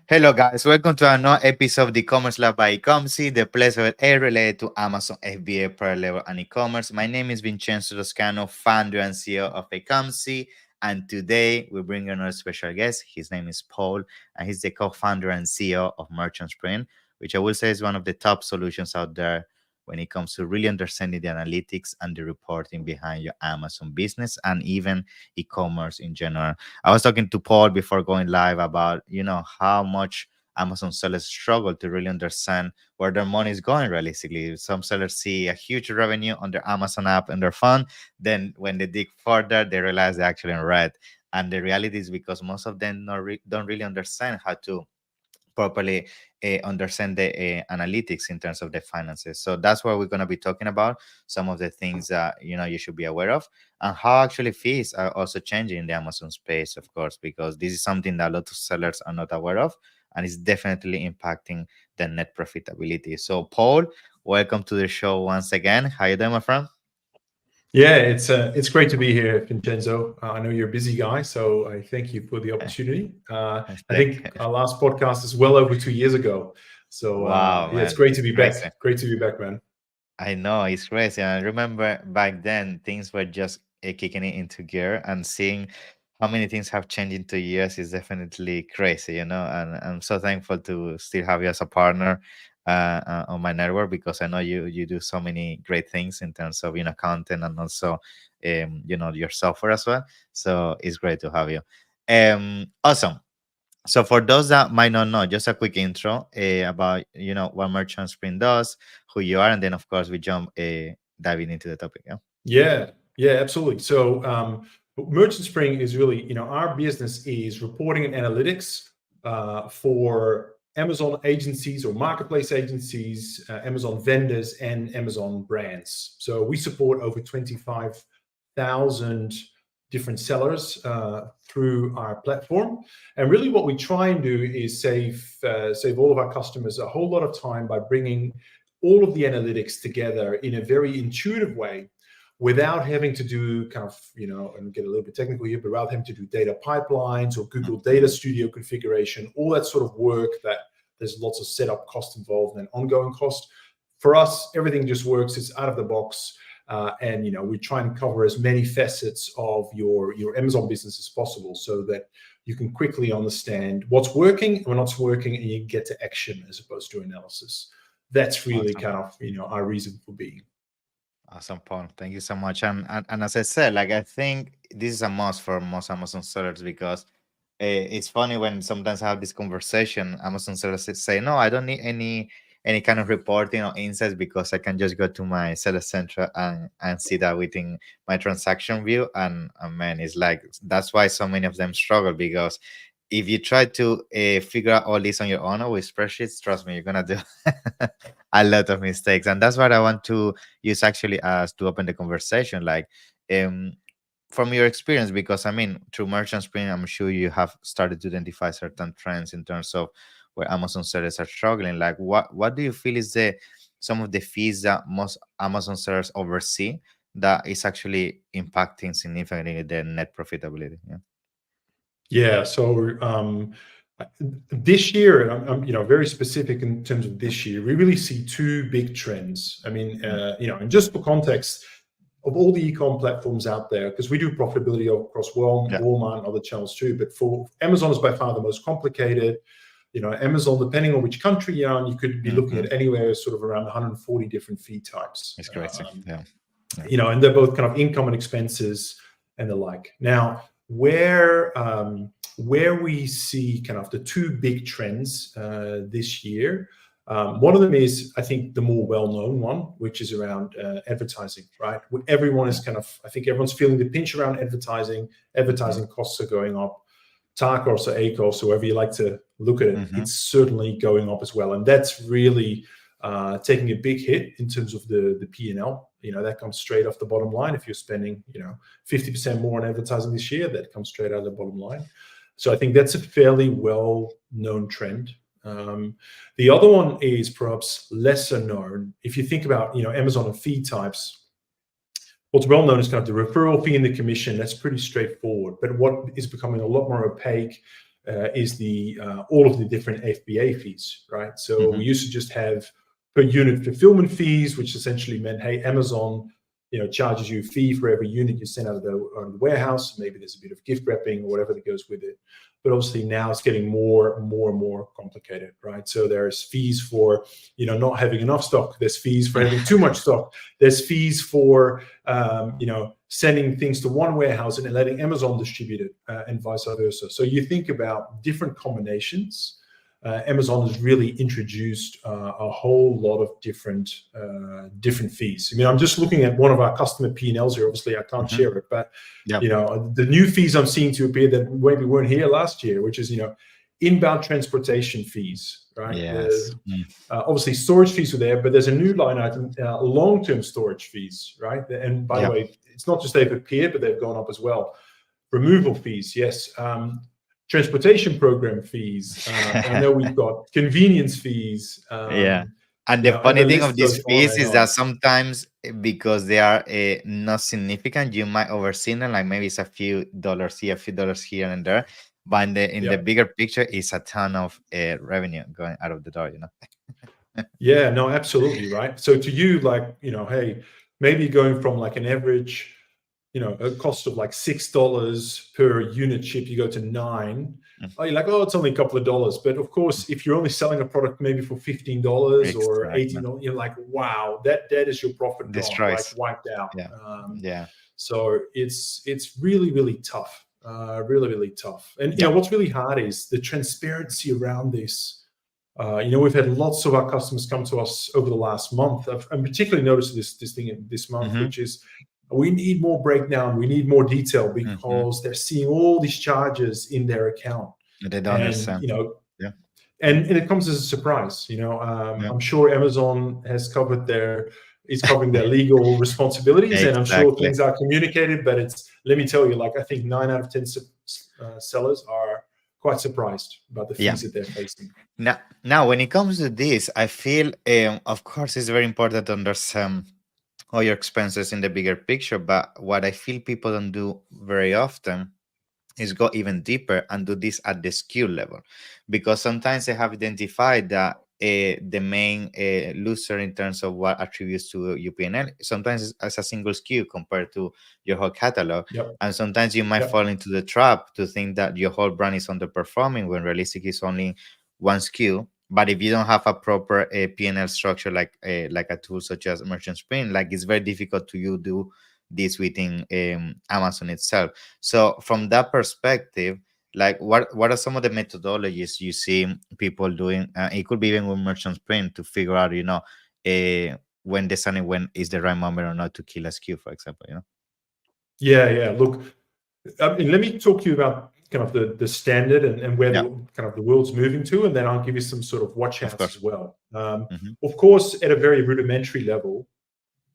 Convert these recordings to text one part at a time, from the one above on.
Hello, guys. Welcome to another episode of the E-commerce Lab by Ecomcy, the place where all related to Amazon FBA, product level, and e-commerce. My name is Vincenzo Toscano, founder and CEO of Ecomcy, and today we bring another special guest. His name is Paul, and he's the co-founder and CEO of Merchant Spring, which I will say is one of the top solutions out there when it comes to really understanding the analytics and the reporting behind your Amazon business and even e-commerce in general. I was talking to Paul before going live about, how much Amazon sellers struggle to really understand where their money is going realistically. Some sellers see a huge revenue on their Amazon app in their phone. Then when they dig further, they realize they're actually in red. And the reality is because most of them don't really understand how to properly understand the analytics in terms of the finances. So that's what we're going to be talking about, some of the things that you should be aware of, and how actually fees are also changing in the Amazon space, of course, because this is something that a lot of sellers are not aware of, and it's definitely impacting the net profitability. So Paul, welcome to the show once again. How you doing, my friend? Yeah, it's great to be here, Vincenzo. I know you're a busy guy, so I thank you for the opportunity. I think our last podcast is well over 2 years ago, so Wow, yeah, it's man, great to be crazy. back. Great to be back, man. I know it's crazy. I remember back then things were just kicking it into gear, and seeing how many things have changed in 2 years is definitely crazy. And I'm so thankful to still have you as a partner on my network, because I know you do so many great things in terms of content, and also your software as well. So it's great to have you. Awesome. So for those that might not know, just a quick intro about what Merchant Spring does, who you are, and then of course we jump diving into the topic. Yeah. Yeah, absolutely. So Merchant Spring is really, our business is reporting and analytics for Amazon agencies or marketplace agencies, Amazon vendors, and Amazon brands. So we support over 25,000 different sellers through our platform. And really what we try and do is save all of our customers a whole lot of time by bringing all of the analytics together in a very intuitive way, without having to do and get a little bit technical here, but without having to do data pipelines or Google Data Studio configuration, all that sort of work that there's lots of setup cost involved and ongoing cost. For us, everything just works. It's out of the box. And we try and cover as many facets of your Amazon business as possible, so that you can quickly understand what's working and what's working, and you can get to action as opposed to analysis. That's really Awesome. our reason for being. Awesome, Paul. Thank you so much. And as I said, like, I think this is a must for most Amazon sellers, because it's funny when sometimes I have this conversation. Amazon sellers say, "No, I don't need any kind of reporting or insights, because I can just go to my seller center and see that within my transaction view." And man, it's like that's why so many of them struggle, because if you try to figure out all this on your own or with spreadsheets, trust me, you're gonna do a lot of mistakes. And that's what I want to use actually as to open the conversation. Like, um, from your experience, because I mean, through Merchant Spring, I'm sure you have started to identify certain trends in terms of where Amazon sellers are struggling. Like, what do you feel is the some of the fees that most Amazon sellers oversee that is actually impacting significantly their net profitability? Yeah. Yeah. So this year, and I'm very specific in terms of this year, we really see two big trends. I mean, and just for context, of all the e-com platforms out there, because we do profitability across Yeah. Walmart and other channels too, but for Amazon is by far the most complicated. Amazon, depending on which country you're on, you could be looking at anywhere sort of around 140 different fee types. It's crazy. Yeah. And they're both kind of income and expenses and the like. Now, where we see kind of the two big trends this year, one of them is, I think, the more well-known one, which is around advertising, right? Everyone is I think everyone's feeling the pinch around advertising. Advertising costs are going up. TACoS or ACoS, however you like to look at it, it's certainly going up as well. And that's really taking a big hit in terms of the P&L. That comes straight off the bottom line. If you're spending 50% more on advertising this year, that comes straight out of the bottom line. So I think that's a fairly well-known trend. The other one is perhaps lesser known. If you think about Amazon and fee types, what's well known is kind of the referral fee and the commission. That's pretty straightforward. But what is becoming a lot more opaque is the all of the different FBA fees, right? So we used to just have per unit fulfillment fees, which essentially meant, hey, Amazon, charges you a fee for every unit you send out of the warehouse. Maybe there's a bit of gift wrapping or whatever that goes with it. But obviously now it's getting more and more complicated, right? So there's fees for, not having enough stock. There's fees for having too much stock. There's fees for, sending things to one warehouse and then letting Amazon distribute it, and vice versa. So you think about different combinations. Amazon has really introduced a whole lot of different fees. I mean, I'm just looking at one of our customer P&Ls here. Obviously, I can't share it, but the new fees I'm seeing to appear that maybe weren't here last year, which is inbound transportation fees, right? Yes. Obviously, storage fees were there, but there's a new line item, long-term storage fees, right? And by the way, it's not just they've appeared, but they've gone up as well. Removal fees, yes. Transportation program fees. I know we've got convenience fees. And the funny thing of these fees is that sometimes, because they are not significant, you might oversee them, like maybe it's a few dollars here, a few dollars here and there. But in the bigger picture, it's a ton of revenue going out of the door, Yeah, no, absolutely, right? So to you, like, hey, maybe going from like an average, a cost of like $6 per unit ship, you go to $9. You're like, it's only a couple of dollars. But of course, if you're only selling a product maybe for $15 or $18, you're like, wow, that is your profit gone, like wiped out. So it's really, really tough. Really tough. And what's really hard is the transparency around this. We've had lots of our customers come to us over the last month. I've particularly noticed this thing this month, which is, we need more breakdown. We need more detail, because they're seeing all these charges in their account. They don't understand. And it comes as a surprise. I'm sure Amazon is covering their legal responsibilities, and I'm sure things are communicated. But let me tell you, like, I think 9 out of 10 sellers are quite surprised about the fees that they're facing. Now, when it comes to this, I feel, of course, it's very important to understand all your expenses in the bigger picture, but what I feel people don't do very often is go even deeper and do this at the SKU level, because sometimes they have identified that the main loser in terms of what attributes to your P&L sometimes as a single SKU compared to your whole catalog. And sometimes you might fall into the trap to think that your whole brand is underperforming when realistically it's only one SKU. But if you don't have a proper P&L structure, like a tool such as Merchant Sprint, like, it's very difficult to you do this within Amazon itself. So from that perspective, like, what are some of the methodologies you see people doing? It could be even with Merchant Sprint, to figure out, when deciding when is the right moment or not to kill a SKU, for example. Yeah. Look, I mean, let me talk to you about kind of the standard and where the world's moving to, and then I'll give you some sort of watch outs as well. Of course, at a very rudimentary level,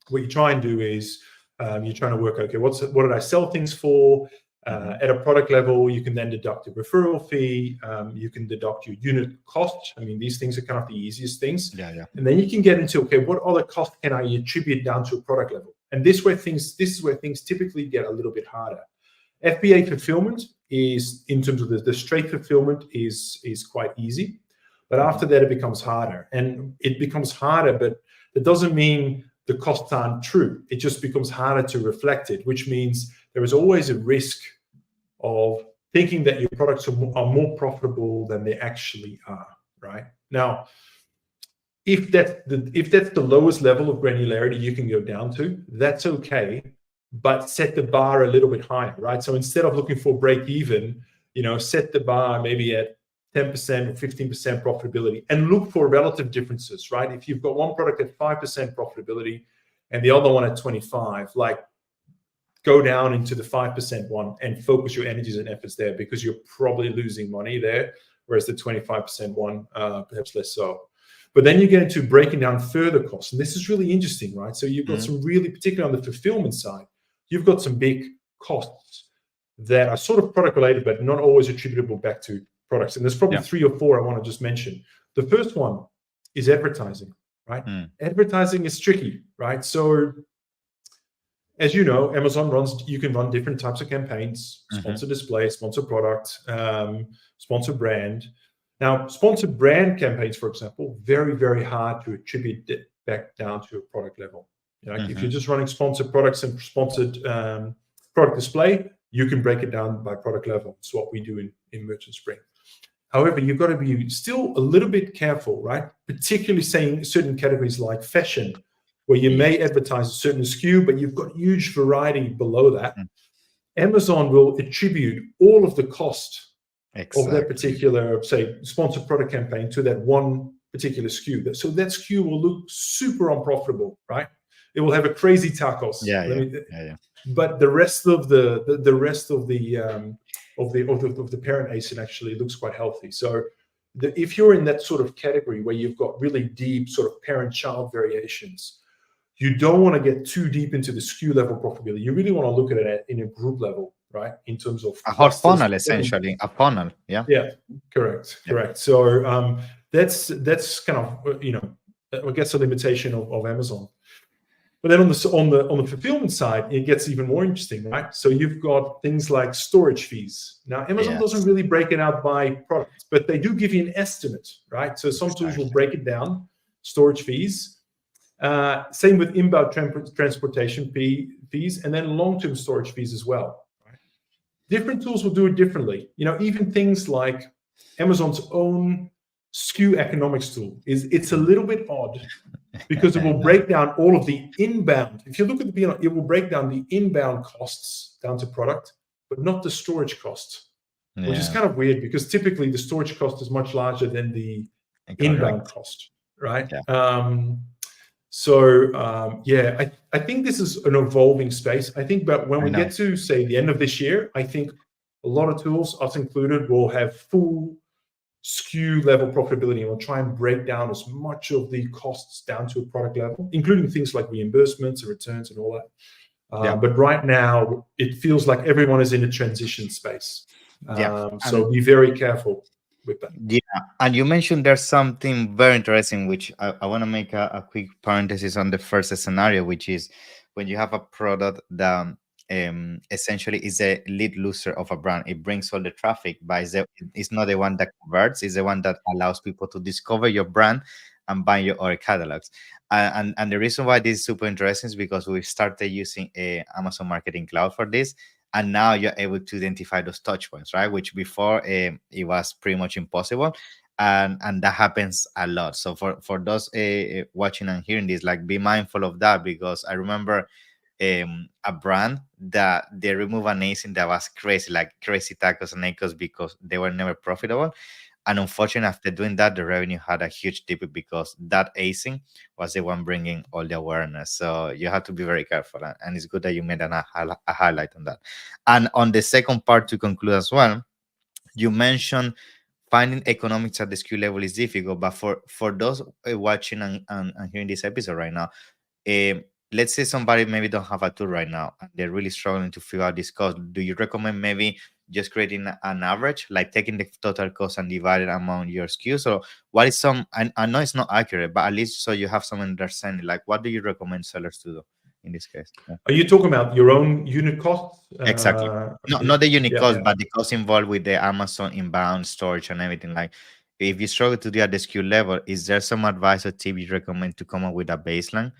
what you try and do is you're trying to work, okay, what did I sell things for? At a product level, you can then deduct a referral fee. You can deduct your unit cost. I mean, these things are kind of the easiest things. And then you can get into, okay, what other cost can I attribute down to a product level? And this is where things typically get a little bit harder. FBA fulfillment is, in terms of the straight fulfillment, is quite easy, but after that it becomes harder. And it becomes harder, but that doesn't mean the costs aren't true. It just becomes harder to reflect it, which means there is always a risk of thinking that your products are more profitable than they actually are, right? Now, if that's the lowest level of granularity you can go down to, that's okay, but set the bar a little bit higher, right? So instead of looking for break even, set the bar maybe at 10% or 15% profitability, and look for relative differences, right? If you've got one product at 5% profitability and the other one at 25, like, go down into the 5% one and focus your energies and efforts there, because you're probably losing money there, whereas the 25% one, perhaps less so. But then you get into breaking down further costs, and this is really interesting, right? So you've got some really, particularly on the fulfillment side, you've got some big costs that are sort of product related, but not always attributable back to products. And there's probably 3 or 4 I want to just mention. The first one is advertising, right? Advertising is tricky, right? So as you know, Amazon you can run different types of campaigns: Mhm. sponsor display, sponsor product, sponsor brand. Now, sponsored brand campaigns, for example, very, very hard to attribute it back down to a product level. If you're just running sponsored products and sponsored product display, you can break it down by product level. It's what we do in Merchant Spring. However, you've got to be still a little bit careful, right? Particularly saying certain categories like fashion, where you may advertise a certain SKU, but you've got huge variety below that. Amazon will attribute all of the cost of that particular, say, sponsored product campaign to that one particular SKU. So that SKU will look super unprofitable, right? It will have a crazy tacos. But the rest of the parent ASIN actually looks quite healthy. So if you're in that sort of category where you've got really deep sort of parent-child variations, you don't want to get too deep into the SKU level profitability. You really want to look at it in a group level, right? In terms of a hot funnel, essentially, a funnel. Yeah. Correct. So that's kind of I guess a limitation of Amazon. But then on the fulfillment side, it gets even more interesting, right? So you've got things like storage fees. Now, Amazon doesn't really break it out by product, but they do give you an estimate, right? So some tools will break it down, storage fees. Same with inbound transportation fees, and then long-term storage fees as well. Right? Different tools will do it differently. Even things like Amazon's own SKU economics tool it's a little bit odd because it will break down all of the inbound. If you look at the P&L, it will break down the inbound costs down to product, but not the storage costs, which is kind of weird because typically the storage cost is much larger than the inbound cost, right? I think this is an evolving space. I think, but when we get to, say, the end of this year, I think a lot of tools, us included, will have full SKU level profitability, and we'll try and break down as much of the costs down to a product level, including things like reimbursements and returns and all that. But right now, it feels like everyone is in a transition space. So be very careful with that. Yeah, and you mentioned there's something very interesting, which I want to make a quick parenthesis on the first scenario, which is when you have a product that essentially is a lead loser of a brand. It brings all the traffic, but it's not the one that converts. It's the one that allows people to discover your brand and buy your other catalogs. And the reason why this is super interesting is because we started using Amazon Marketing Cloud for this. And now you're able to identify those touch points, right? Which before it was pretty much impossible. And that happens a lot. So for those watching and hearing this, like, be mindful of that, because I remember a brand that they removed an ASIN that was crazy, like crazy tacos and ACOs, because they were never profitable. And unfortunately, after doing that, the revenue had a huge dip because that ASIN was the one bringing all the awareness. So you have to be very careful. And it's good that you made a highlight on that. And on the second part, to conclude as well, you mentioned finding economics at the SKU level is difficult. But for those watching and hearing this episode right now, let's say somebody maybe don't have a tool right now and they're really struggling to figure out this cost. Do you recommend maybe just creating an average, like taking the total cost and dividing among your SKUs? Or what is I know it's not accurate, but at least so you have some understanding, like what do you recommend sellers to do in this case? Are you talking about your own unit costs? Exactly. Not the unit cost, but the cost involved with the Amazon inbound storage and everything. Like, if you struggle to do at the SKU level, is there some advice or tip you recommend to come up with a baseline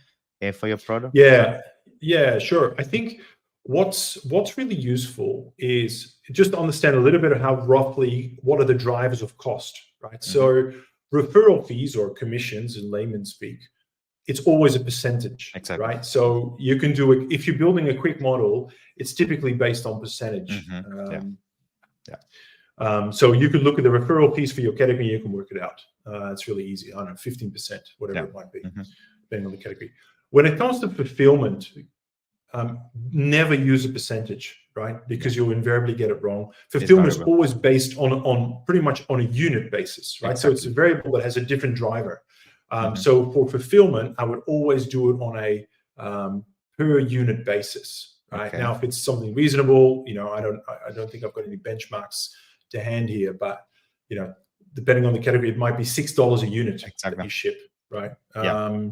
for your product? Yeah, sure. I think what's really useful is just to understand a little bit of how roughly what are the drivers of cost, right? So referral fees or commissions in layman's speak, it's always a percentage, right? So you can do it if you're building a quick model, it's typically based on percentage. So you could look at the referral fees for your category, you can work it out. It's really easy. I don't know, 15%, whatever it might be, depending on the category. When it comes to fulfillment, never use a percentage, right? Because you'll invariably get it wrong. Fulfillment is always based on pretty much on a unit basis, right? So it's a variable that has a different driver. So for fulfillment, I would always do it on a per unit basis, right? Now, if it's something reasonable, I don't think I've got any benchmarks to hand here, but depending on the category, it might be $6 a unit that you ship. right? Yeah.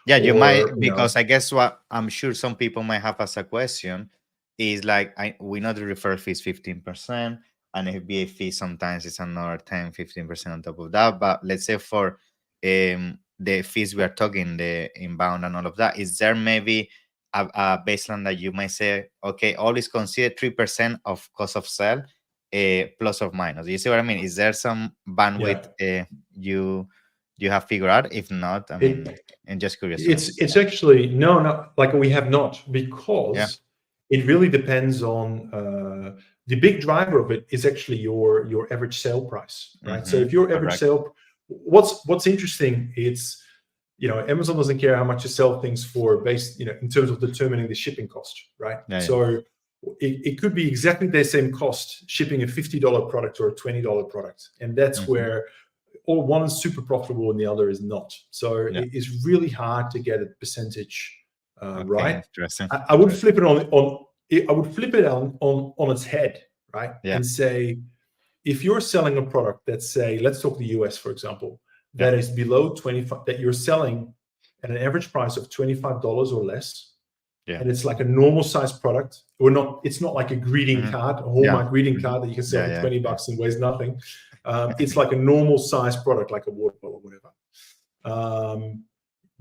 Yeah, you Or, might, you know, because I guess what I'm sure some people might have as a question is like, we know the referral fee is 15%, and FBA fee sometimes is another 10-15% on top of that. But let's say for the fees we are talking, the inbound and all of that, is there maybe a baseline that you might say, okay, always consider 3% of cost of sale, plus or minus? You see what I mean? Is there some bandwidth you have figured out? If not, I mean, and just curious. It's actually no, like we have not, because it really depends on the big driver of it is actually your average sale price, right? So if your average sale, what's interesting, it's, you know, Amazon doesn't care how much you sell things for based, you know, in terms of determining the shipping cost, right? So it could be exactly the same cost shipping a $50 product or a $20 product, and that's where, or one is super profitable and the other is not. So it's really hard to get a percentage right. Interesting. I would flip it I would flip it on its head, right? And say, if you're selling a product that, say, let's talk the US, for example, that is below 25, that you're selling at an average price of $25 or less, and it's like a normal size product, or not, it's not like a greeting card, a Hallmark greeting card that you can sell for $20 and weighs nothing. It's like a normal size product, like a water bottle or whatever.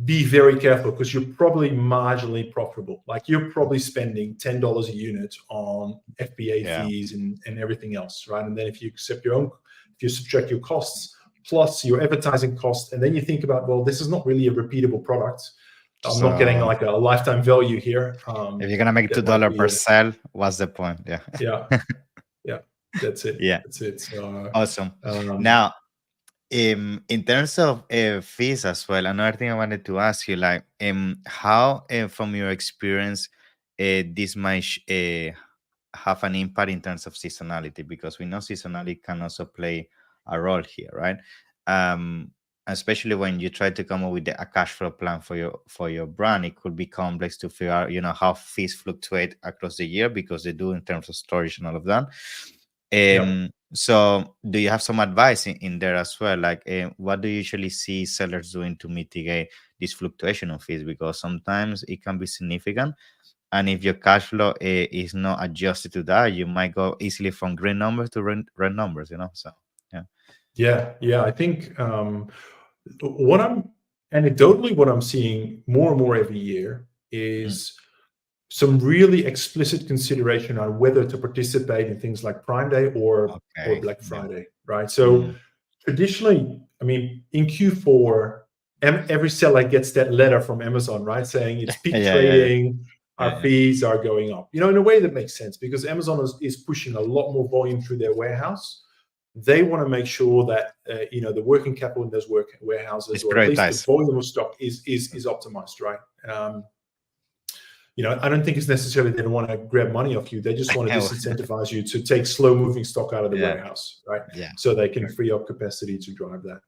Be very careful, because you're probably marginally profitable. Like, you're probably spending $10 a unit on FBA fees and everything else, right? And then if you subtract your costs plus your advertising cost, and then you think about, well, this is not really a repeatable product. I'm not getting like a lifetime value here. If you're gonna make $2 per sale, what's the point? Yeah. That's it. That's it. So, awesome. Now, in terms of fees as well, another thing I wanted to ask you, like, how, from your experience, this might have an impact in terms of seasonality, because we know seasonality can also play a role here, right? Especially when you try to come up with a cash flow plan for your brand, it could be complex to figure out, you know, how fees fluctuate across the year, because they do in terms of storage and all of that. So do you have some advice in there as well? Like, what do you usually see sellers doing to mitigate this fluctuation of fees? Because sometimes it can be significant, and if your cash flow is not adjusted to that, you might go easily from green numbers to red numbers, you know? So I think what I'm seeing more and more every year is some really explicit consideration on whether to participate in things like Prime Day or Black Friday, right? So traditionally, I mean, in Q4, every seller gets that letter from Amazon, right, saying it's peak trading, our fees are going up. You know, in a way that makes sense, because Amazon is pushing a lot more volume through their warehouse. They want to make sure that you know, the working capital in those warehouses, or at least the volume of stock, is optimized, right? You know, I don't think it's necessarily they don't want to grab money off you. They just want to disincentivize you to take slow-moving stock out of the warehouse, right? So they can free up capacity to drive that.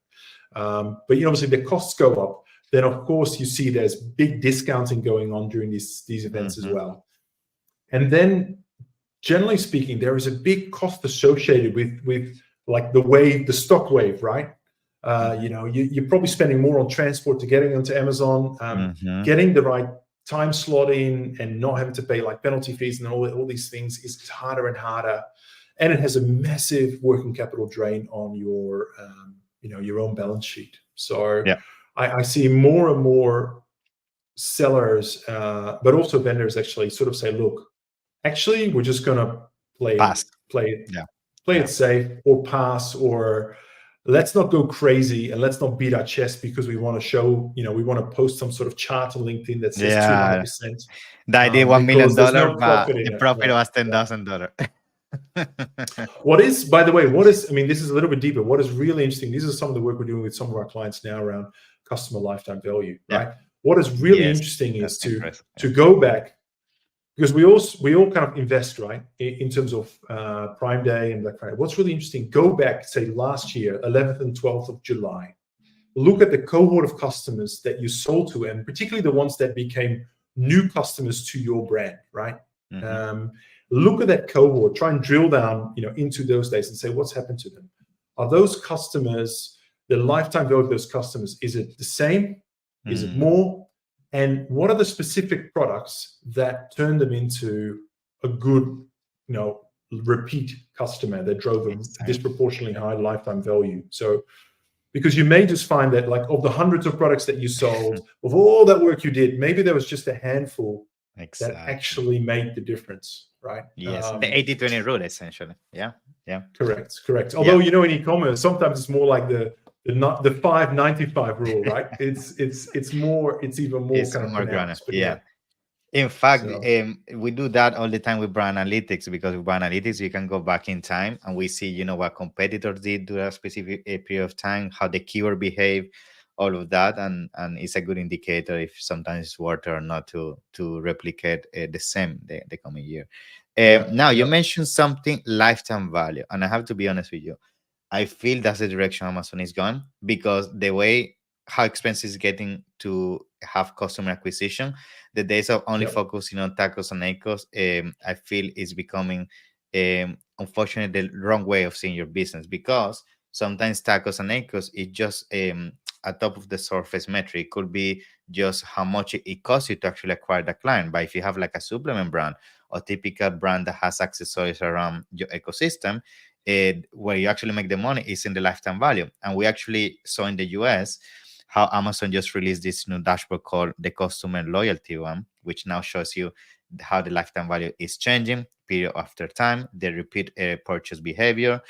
But, you know, obviously the costs go up. Then, of course, you see there's big discounting going on during these events as well. And then, generally speaking, there is a big cost associated with like the stock wave, right? You know, you're probably spending more on transport to getting onto Amazon, getting the right time slot in, and not having to pay like penalty fees and all these things is harder and harder, and it has a massive working capital drain on your you know, your own balance sheet. So I see more and more sellers, but also vendors, actually sort of say, look, actually, we're just gonna play it safe, or pass, or let's not go crazy, and let's not beat our chest because we want to show, you know, we want to post some sort of chart on LinkedIn that says 200%. The idea $1 million, but the profit was $10,000. What is, by the way, I mean, this is a little bit deeper. What is really interesting, this is some of the work we're doing with some of our clients now around customer lifetime value, right? What is really interesting is to go back, because we all kind of invest, right, in terms of Prime Day and Black Friday. What's really interesting, go back, say, last year, 11th and 12th of July. Look at the cohort of customers that you sold to, and particularly the ones that became new customers to your brand, right? Look at that cohort, try and drill down, you know, into those days and say, what's happened to them? Are those customers the lifetime value of those customers. Is it the same? Is it more? And what are the specific products that turn them into a good, repeat customer that drove a disproportionately high lifetime value? So, because you may just find that, like, of the hundreds of products that you sold, of all that work you did, maybe there was just a handful that actually made the difference, right? Yes, the 80-20 rule, essentially. Yeah. Correct. Although, in e-commerce, sometimes it's more like the 5-95 rule, right? It's even more pronounced. Yeah. In fact, we do that all the time with brand analytics, because with brand analytics, you can go back in time and we see, what competitors did during a specific period of time, how the keyword behave, all of that, and it's a good indicator if sometimes it's worth or not to replicate the same the coming year. Now, you mentioned something, lifetime value, and I have to be honest with you. I feel that's the direction Amazon is going, because the way how expensive it's getting to have customer acquisition, the days of only focusing on tacos and ACOS, I feel is becoming, unfortunately, the wrong way of seeing your business, because sometimes tacos and ACOS is just a top of the surface metric. It could be just how much it costs you to actually acquire the client. But if you have like a supplement brand or typical brand that has accessories around your ecosystem, where you actually make the money is in the lifetime value. And we actually saw in the US how Amazon just released this new dashboard called the Customer Loyalty one, which now shows you how the lifetime value is changing period after time, the repeat purchase behavior,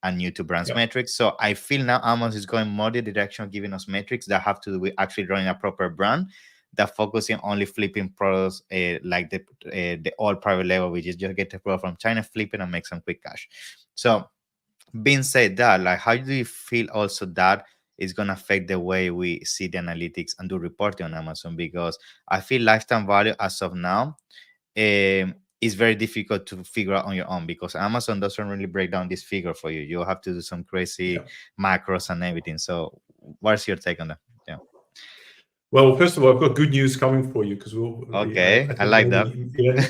and new to brands metrics. So I feel now Amazon is going more the direction of giving us metrics that have to do with actually running a proper brand, that focusing only flipping products, like the all private label, which is just get the product from China, flip it and make some quick cash. So being said that, like, how do you feel also that is going to affect the way we see the analytics and do reporting on Amazon? Because I feel lifetime value as of now is very difficult to figure out on your own, because Amazon doesn't really break down this figure for you. You have to do some crazy macros and everything. So what's your take on that? Yeah. Well, first of all, I've got good news coming for you, because I like that.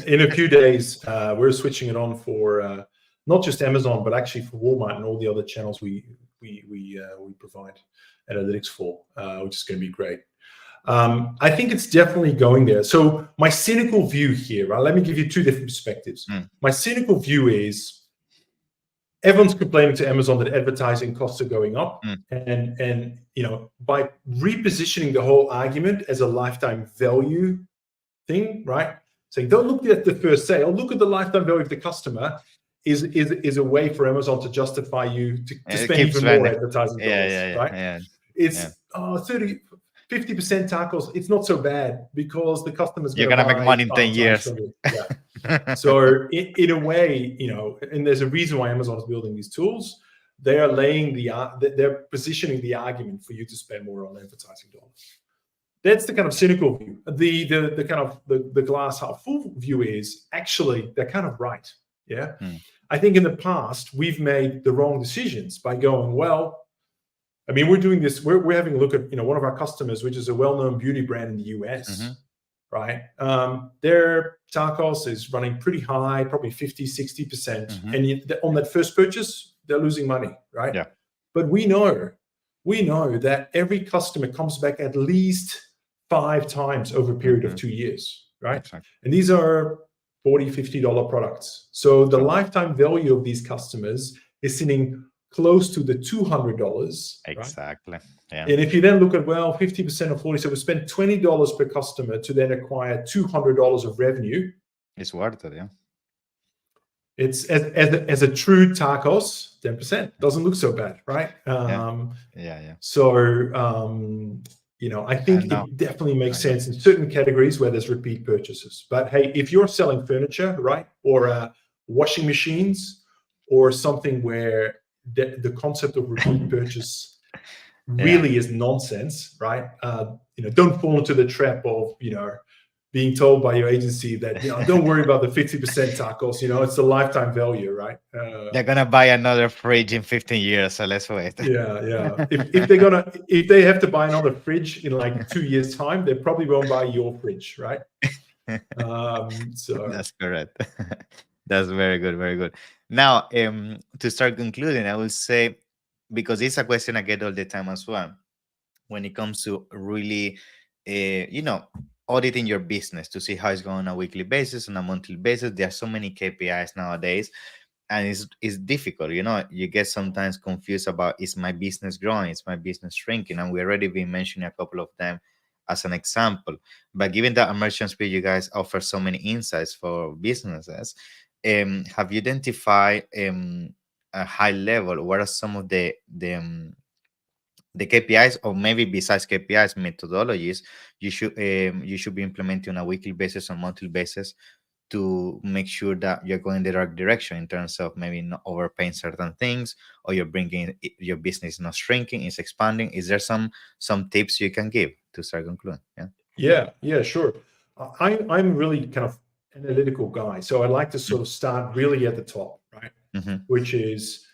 In a few days, we're switching it on for not just Amazon, but actually for Walmart and all the other channels we provide analytics for, which is going to be great. I think it's definitely going there. So my cynical view here, right? Let me give you two different perspectives. My cynical view is everyone's complaining to Amazon that advertising costs are going up, and by repositioning the whole argument as a lifetime value thing, right? Saying don't look at the first sale, look at the lifetime value of the customer. Is a way for Amazon to justify you to spend even more advertising dollars, right? It's 30-50% tacos. It's not so bad, because the customer's you're gonna make money in 10 years. So in a way, and there's a reason why Amazon is building these tools. They are they're positioning the argument for you to spend more on advertising dollars. That's the kind of cynical view. The kind of the glass half full view is actually they're kind of right. Yeah. I think in the past we've made the wrong decisions by going, well, I mean, we're doing this. We're having a look at one of our customers, which is a well-known beauty brand in the US, right? Their tacos is running pretty high, probably 50-60%, and on that first purchase, they're losing money, right? Yeah. But we know that every customer comes back at least 5 times over a period of 2 years, right? Exactly. And these are $40-50 products. So the lifetime value of these customers is sitting close to the $200. Exactly. Right? Yeah. And if you then look at 50% of 40, so we spend $20 per customer to then acquire $200 of revenue. It's worth it, yeah. It's as a true tacos, 10% doesn't look so bad, right? So I think it definitely makes sense in certain categories where there's repeat purchases. But hey, if you're selling furniture, right, or washing machines, or something where the concept of repeat purchase really is nonsense, right? Don't fall into the trap of being told by your agency that don't worry about the 50% tacos. It's the lifetime value, right? They're gonna buy another fridge in 15 years, so let's wait. If they have to buy another fridge in like 2 years' time, they probably won't buy your fridge, right? So that's correct. That's very good, very good. Now, to start concluding, I will say because it's a question I get all the time as well when it comes to really, auditing your business to see how it's going on a weekly basis, on a monthly basis. There are so many KPIs nowadays, and it's difficult. You get sometimes confused about, is my business growing, is my business shrinking? And we already been mentioning a couple of them as an example. But given that Merchant Sprint, you guys offer so many insights for businesses, have you identified a high level, what are some of the KPIs, or maybe besides KPIs, methodologies you should be implementing on a weekly basis or monthly basis to make sure that you're going the right direction in terms of maybe not overpaying certain things, or you're bringing your business not shrinking, it's expanding? Is there some tips you can give to start concluding? Yeah, sure. I'm really kind of analytical guy, so I like to sort of start really at the top, right? Mm-hmm. Which is,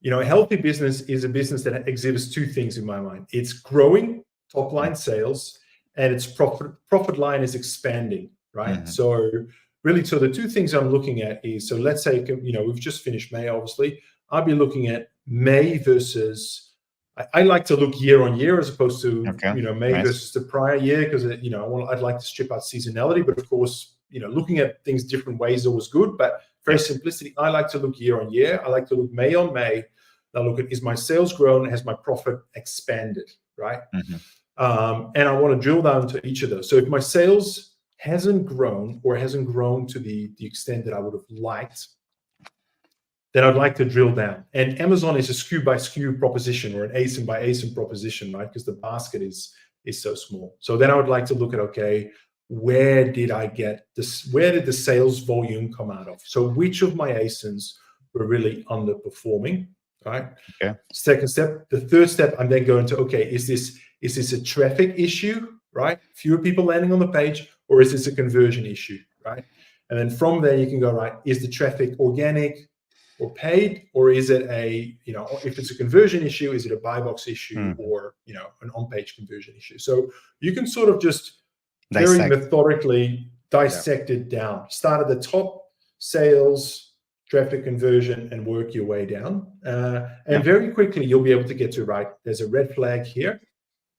a healthy business is a business that exhibits two things in my mind. It's growing top line sales, and its profit line is expanding, right? Mm-hmm. So really, so the two things I'm looking at is, so let's say, we've just finished May, obviously. I'll be looking at May versus, I like to look year on year as opposed to, Okay. May Nice. versus the prior year, because, I'd like to strip out seasonality, but of course, looking at things different ways is always good, but for simplicity, I like to look year on year. I like to look May on May. I look at, is my sales grown? Has my profit expanded, right? Mm-hmm. And I want to drill down to each of those. So if my sales hasn't grown, or hasn't grown to the extent that I would have liked, then I'd like to drill down. And Amazon is a SKU by SKU proposition, or an ASIN by ASIN proposition, right? Because the basket is so small. So then I would like to look at, okay, where did I get this? Where did the sales volume come out of? So which of my ASINs were really underperforming, right? Okay. Second step. The third step, I'm then going to, okay, is this a traffic issue, right? Fewer people landing on the page, or is this a conversion issue, right? And then from there, you can go, right, is the traffic organic or paid, or is it if it's a conversion issue, is it a buy box issue, or, an on-page conversion issue? So you can sort of just very methodically dissect it down. Start at the top, sales, traffic, conversion, and work your way down. And very quickly, you'll be able to get to, right, there's a red flag here,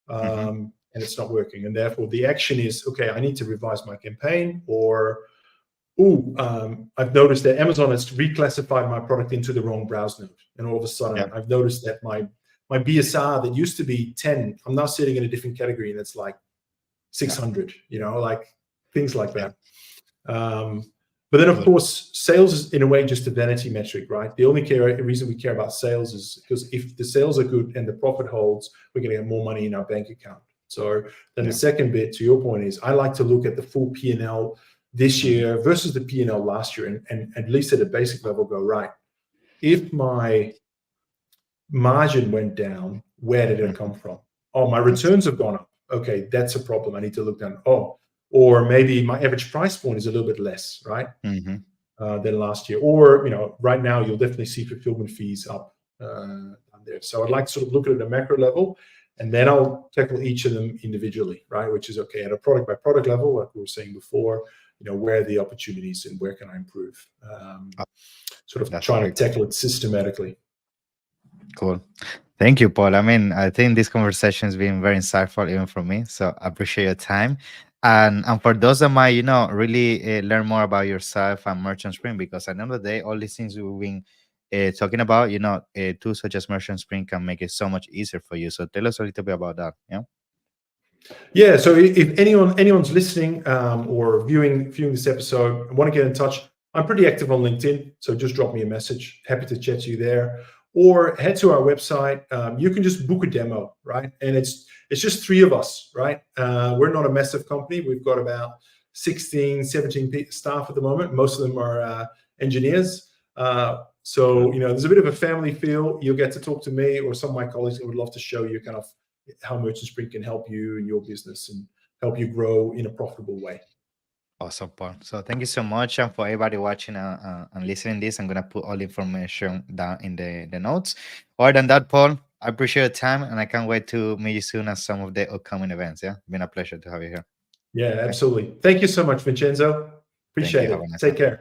and it's not working. And therefore, the action is, okay, I need to revise my campaign, or, I've noticed that Amazon has reclassified my product into the wrong browse node. And all of a sudden, I've noticed that my BSR that used to be 10, I'm now sitting in a different category, and it's like 600, like things like that. But then, of course, sales is in a way just a vanity metric, right? The only reason we care about sales is because if the sales are good and the profit holds, we're going to get more money in our bank account. So then the second bit, to your point, is I like to look at the full P&L this year versus the P&L last year, and at least at a basic level go, right, if my margin went down, where did it come from? Oh, my returns have gone up. Okay, that's a problem. I need to look down. Oh, or maybe my average price point is a little bit less, right, than last year. Or, right now you'll definitely see fulfillment fees up down there. So I'd like to sort of look at it at a macro level, and then I'll tackle each of them individually, right? Which is, okay, at a product by product level, like we were saying before, where are the opportunities and where can I improve? Sort of trying to tackle it systematically. Cool. Thank you, Paul. I mean, I think this conversation has been very insightful even for me. So I appreciate your time. And for those that might, really learn more about yourself and Merchant Sprint, because at the end of the day, all these things we've been talking about, tools such as Merchant Sprint can make it so much easier for you. So tell us a little bit about that. Yeah. So if anyone's listening or viewing this episode and want to get in touch, I'm pretty active on LinkedIn. So just drop me a message. Happy to chat to you there. Or head to our website. You can just book a demo, right? And it's just 3 of us, right? We're not a massive company. We've got about 16, 17 staff at the moment. Most of them are engineers. So, there's a bit of a family feel. You'll get to talk to me or some of my colleagues who would love to show you kind of how Merchant Sprint can help you in your business and help you grow in a profitable way. Awesome, Paul. So thank you so much. And for everybody watching and listening to this, I'm going to put all the information down in the notes. Other than that, Paul, I appreciate your time, and I can't wait to meet you soon at some of the upcoming events. Yeah, been a pleasure to have you here. Yeah, absolutely. Thank you so much, Vincenzo. Appreciate it. Take care.